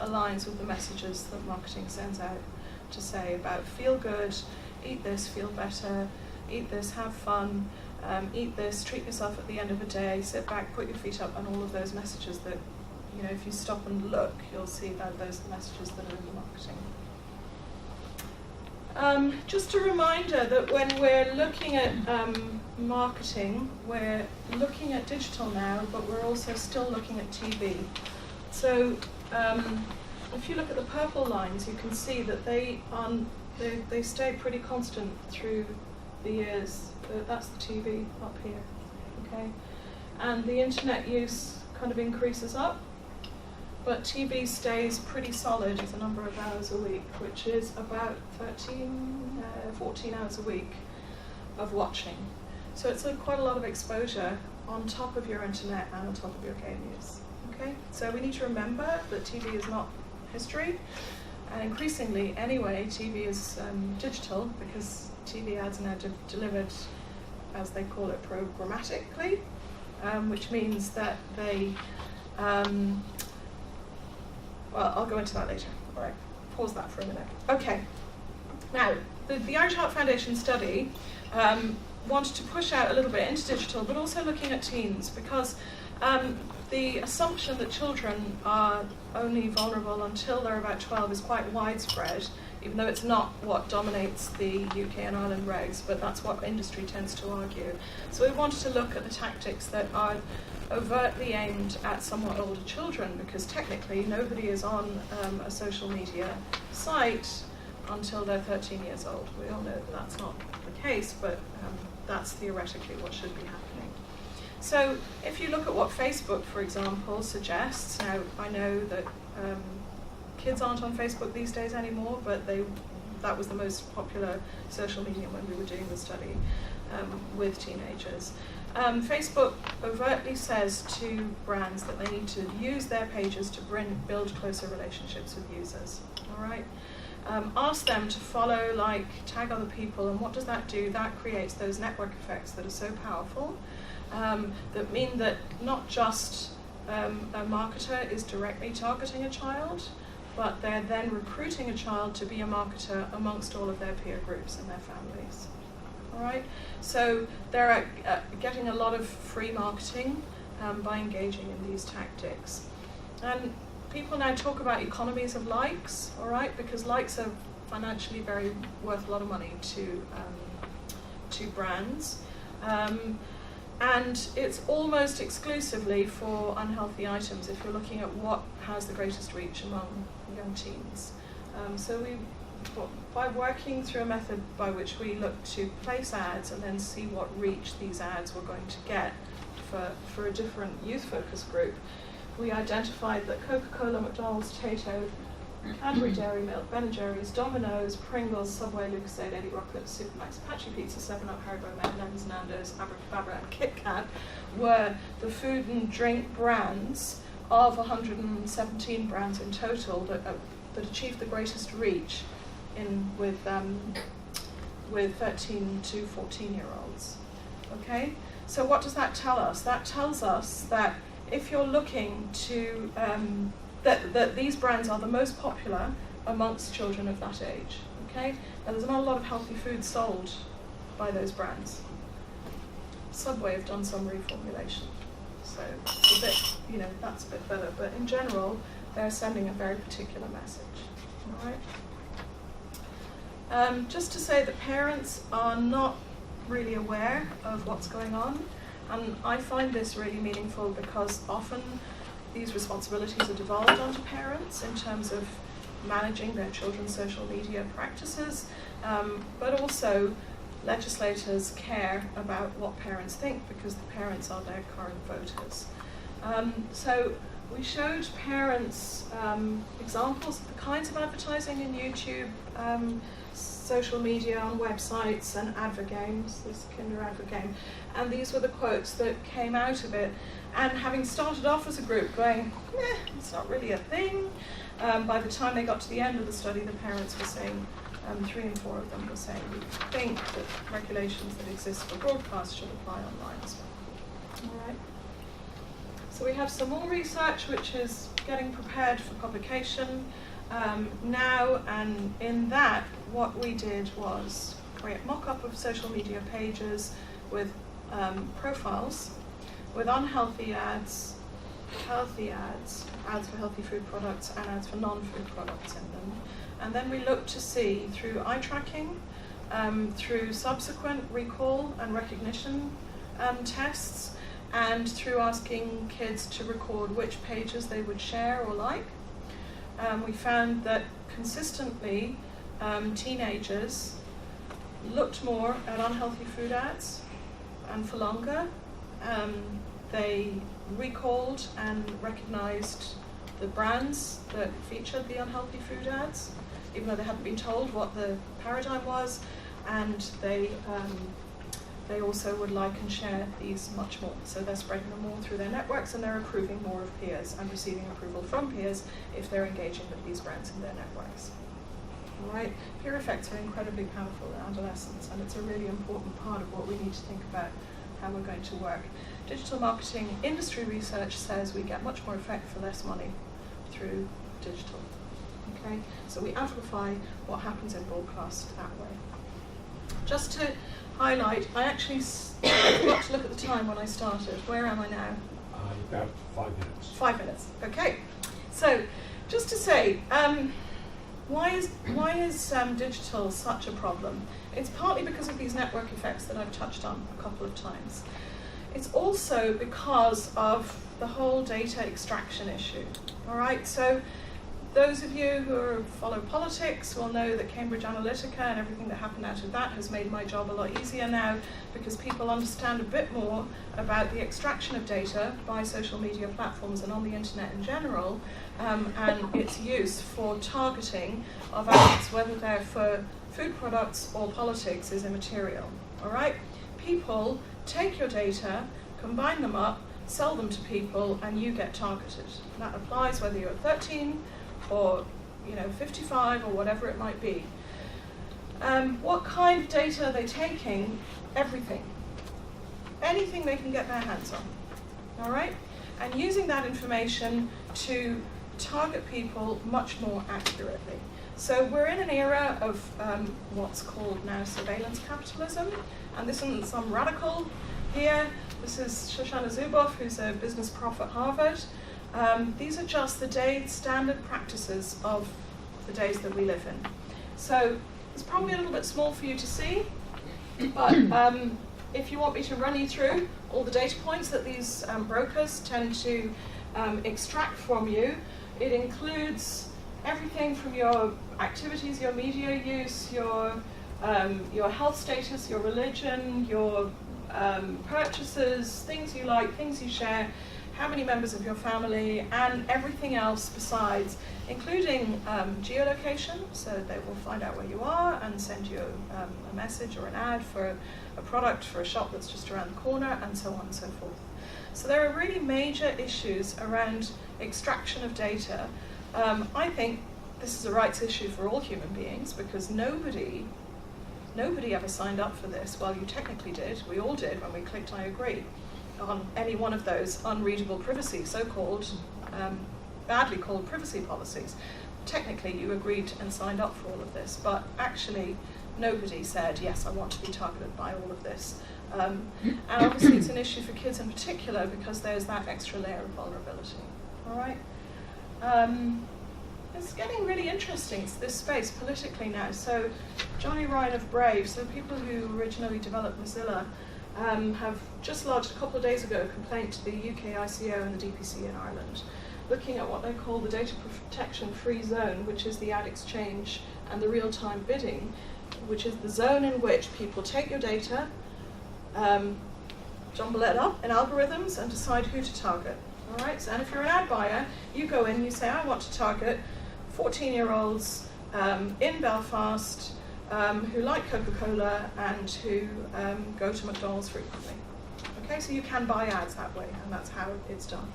aligns with the messages that marketing sends out to say about feel good, eat this, feel better, eat this, have fun, eat this, treat yourself at the end of a day, sit back, put your feet up, and all of those messages that, you know, if you stop and look, you'll see that those are the messages that are in the marketing. Just a reminder that when we're looking at marketing, we're looking at digital now, but we're also still looking at TV. So if you look at the purple lines, you can see that they stay pretty constant through the years. That's the TV up here, okay? And the internet use kind of increases up, but TV stays pretty solid as a number of hours a week, which is about 14 hours a week of watching. So it's quite a lot of exposure on top of your internet and on top of your game use. Okay? So we need to remember that TV is not history, and increasingly anyway, TV is digital, because TV ads are now delivered, as they call it, programmatically, which means that they well, I'll go into that later. All right, pause that for a minute. Okay, now, the Irish Heart Foundation study wanted to push out a little bit into digital, but also looking at teens, because the assumption that children are only vulnerable until they're about 12 is quite widespread, even though it's not what dominates the UK and Ireland regs, but that's what industry tends to argue. So we wanted to look at the tactics that are overtly aimed at somewhat older children, because technically nobody is on a social media site until they're 13 years old. We all know that that's not the case, but that's theoretically what should be happening. So if you look at what Facebook, for example, suggests, now I know that kids aren't on Facebook these days anymore, but that was the most popular social media when we were doing the study with teenagers. Facebook overtly says to brands that they need to use their pages to build closer relationships with users. All right. Ask them to follow, like, tag other people, and what does that do? That creates those network effects that are so powerful, that mean that not just a marketer is directly targeting a child, but they're then recruiting a child to be a marketer amongst all of their peer groups and their families. All right, so they're getting a lot of free marketing by engaging in these tactics. And people now talk about economies of likes, all right, because likes are financially worth a lot of money to brands. And it's almost exclusively for unhealthy items if you're looking at what has the greatest reach among young teens. So by working through a method by which we look to place ads and then see what reach these ads were going to get for a different youth focus group, we identified that Coca-Cola, McDonald's, Tato, Cadbury Dairy Milk, Ben & Jerry's, Domino's, Pringles, Subway, Lucozade, Eddie Rocket, Supermax, Apache Pizza, 7-Up, Haribo, M&M's, Nando's, Abracadabra, and Kit Kat were the food and drink brands of 117 brands in total that achieved the greatest reach with 13 to 14-year-olds. Okay, so what does that tell us? That tells us that if you're looking to that these brands are the most popular amongst children of that age. Okay, and there's not a lot of healthy food sold by those brands. Subway have done some reformulation, so it's a bit, that's a bit better. But in general, they're sending a very particular message. All right. Just to say that parents are not really aware of what's going on, and I find this really meaningful because often these responsibilities are devolved onto parents in terms of managing their children's social media practices, but also legislators care about what parents think because the parents are their current voters. So we showed parents examples of the kinds of advertising in YouTube, social media, on websites, and advert games, this Kinder advert game, and these were the quotes that came out of it. And having started off as a group going, it's not really a thing, by the time they got to the end of the study, the parents were saying, 3 and 4 of them were saying, we think that regulations that exist for broadcast should apply online as well. All right. So we have some more research which is getting prepared for publication now, and in that what we did was create mock-up of social media pages with profiles with unhealthy ads, healthy ads, ads for healthy food products and ads for non-food products in them. And then we looked to see through eye tracking, through subsequent recall and recognition tests, and through asking kids to record which pages they would share or like. We found that consistently teenagers looked more at unhealthy food ads and for longer. They recalled and recognized the brands that featured the unhealthy food ads, even though they hadn't been told what the paradigm was, and they also would like and share these much more. So they're spreading them more through their networks, and they're approving more of peers and receiving approval from peers if they're engaging with these brands in their networks. All right, peer effects are incredibly powerful in adolescence, and it's a really important part of what we need to think about how we're going to work. Digital marketing industry research says we get much more effect for less money through digital. Okay, so we amplify what happens in broadcast that way. Just to highlight, I actually got to look at the time when I started. Where am I now? About 5 minutes. 5 minutes. Okay. So, just to say, why is digital such a problem? It's partly because of these network effects that I've touched on a couple of times. It's also because of the whole data extraction issue. All right. So, those of you who follow politics will know that Cambridge Analytica and everything that happened out of that has made my job a lot easier now, because people understand a bit more about the extraction of data by social media platforms and on the internet in general, and its use for targeting of ads, whether they're for food products or politics, is immaterial. All right? People take your data, combine them up, sell them to people, and you get targeted. And that applies whether you're 13 or 55 or whatever it might be. What kind of data are they taking? Everything. Anything they can get their hands on. All right? And using that information to target people much more accurately. So we're in an era of what's called now surveillance capitalism, and this isn't some radical here. This is Shoshana Zuboff, who's a business prof at Harvard. These are just the standard practices of the days that we live in. So it's probably a little bit small for you to see, but if you want me to run you through all the data points that these brokers tend to extract from you, it includes everything from your activities, your media use, your health status, your religion, your purchases, things you like, things you share, how many members of your family, and everything else besides, including geolocation, so they will find out where you are and send you a message or an ad for a product for a shop that's just around the corner, and so on and so forth. So there are really major issues around extraction of data. I think this is a rights issue for all human beings, because nobody ever signed up for this. Well, you technically did. We all did when we clicked I agree on any one of those unreadable privacy, so-called, badly called privacy policies. Technically, you agreed and signed up for all of this, but actually, nobody said, yes, I want to be targeted by all of this. And obviously, it's an issue for kids in particular, because there's that extra layer of vulnerability. All right? It's getting really interesting, this space, politically now. So, Johnny Ryan of Brave, so people who originally developed Mozilla, have just lodged a couple of days ago a complaint to the UK ICO and the DPC in Ireland, looking at what they call the data protection free zone, which is the ad exchange and the real-time bidding, which is the zone in which people take your data, jumble it up in algorithms, and decide who to target. All right. So, and if you're an ad buyer, you go in, you say, I want to target 14-year-olds in Belfast who like Coca-Cola and who go to McDonald's frequently. Okay, so you can buy ads that way, and that's how it's done.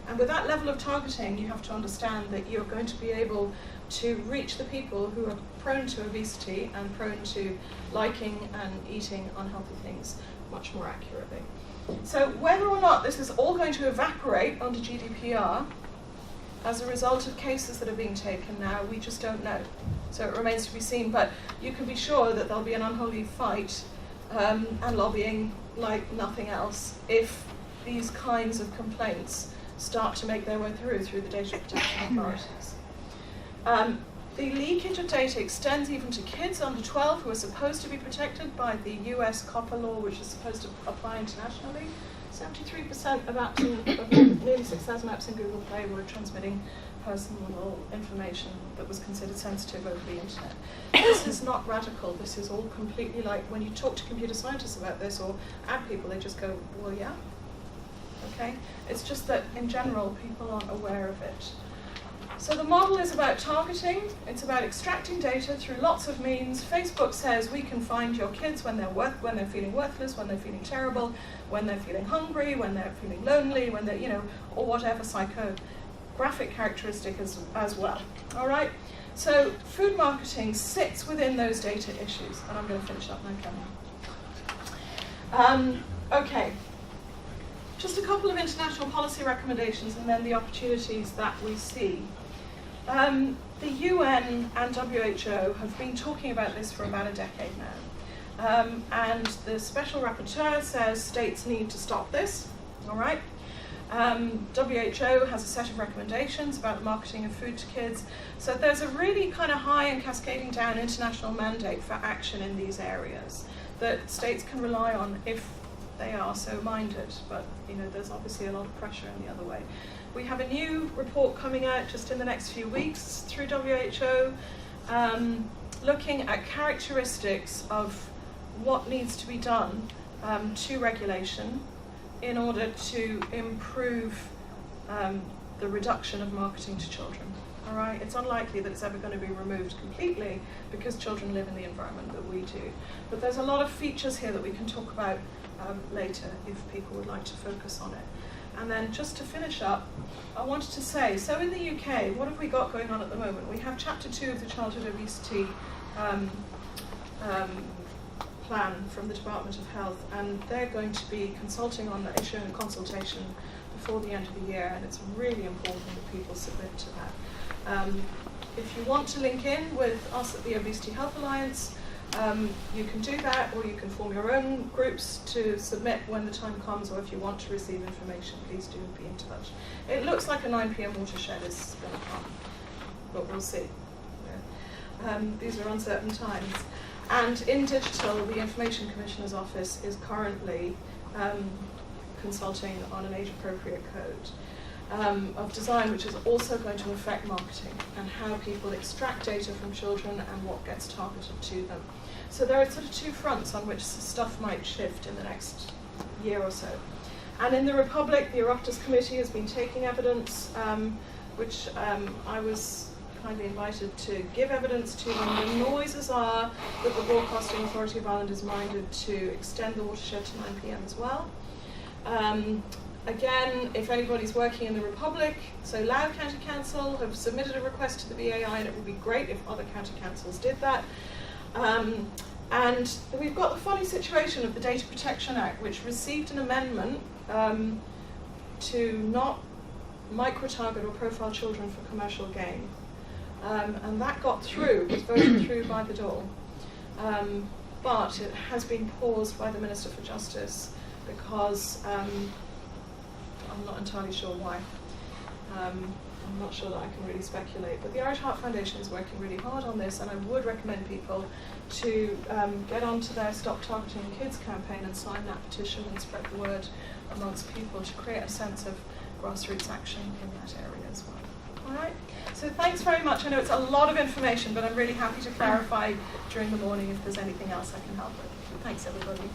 And with that level of targeting, you have to understand that you're going to be able to reach the people who are prone to obesity and prone to liking and eating unhealthy things much more accurately. So whether or not this is all going to evaporate under GDPR, as a result of cases that are being taken now, we just don't know. So it remains to be seen, but you can be sure that there'll be an unholy fight and lobbying like nothing else if these kinds of complaints start to make their way through the data protection authorities. The leakage of data extends even to kids under 12 who are supposed to be protected by the US COPPA law, which is supposed to apply internationally. 73% of apps, nearly 6,000 apps in Google Play were transmitting personal information that was considered sensitive over the internet. This is not radical. This is all completely like when you talk to computer scientists about this or ad people, they just go, well, yeah. Okay? It's just that in general, people aren't aware of it. So the model is about targeting. It's about extracting data through lots of means. Facebook says we can find your kids when they're feeling worthless, when they're feeling terrible, when they're feeling hungry, when they're feeling lonely, when they're, or whatever psychographic characteristic as well. All right? So food marketing sits within those data issues, and I'm going to finish up now. Okay. Just a couple of international policy recommendations and then the opportunities that we see. The UN and WHO have been talking about this for about a decade now. And the special rapporteur says states need to stop this, all right? WHO has a set of recommendations about the marketing of food to kids. So there's a really kind of high and cascading down international mandate for action in these areas that states can rely on if they are so minded, but there's obviously a lot of pressure in the other way. We have a new report coming out just in the next few weeks through WHO, looking at characteristics of what needs to be done to regulation in order to improve the reduction of marketing to children. All right, it's unlikely that it's ever going to be removed completely because children live in the environment that we do. But there's a lot of features here that we can talk about later if people would like to focus on it. And then just to finish up, I wanted to say, so in the UK, what have we got going on at the moment? We have Chapter 2 of the Childhood Obesity plan from the Department of Health, and they're going to be consulting on that issue and consultation before the end of the year, and it's really important that people submit to that. If you want to link in with us at the Obesity Health Alliance, you can do that, or you can form your own groups to submit when the time comes, or if you want to receive information, please do be in touch. It looks like a 9 p.m. watershed is going to come, but we'll see. Yeah. These are uncertain times. And in digital, the Information Commissioner's Office is currently consulting on an age-appropriate code of design, which is also going to affect marketing and how people extract data from children and what gets targeted to them. So there are sort of two fronts on which stuff might shift in the next year or so. And in the Republic, the Oireachtas Committee has been taking evidence, which I was kindly invited to give evidence to, and the noises are that the Broadcasting Authority of Ireland is minded to extend the watershed to 9 p.m. as well. Again, if anybody's working in the Republic, so Louth County Council have submitted a request to the BAI, and it would be great if other county councils did that. And we've got the funny situation of the Data Protection Act, which received an amendment to not micro-target or profile children for commercial gain. And that got through, was voted through by the Dáil. But it has been paused by the Minister for Justice because I'm not entirely sure why. I'm not sure that I can really speculate, but the Irish Heart Foundation is working really hard on this, and I would recommend people to get onto their Stop Targeting Kids campaign and sign that petition and spread the word amongst people to create a sense of grassroots action in that area as well. All right, so thanks very much. I know it's a lot of information, but I'm really happy to clarify during the morning if there's anything else I can help with. Thanks, everybody.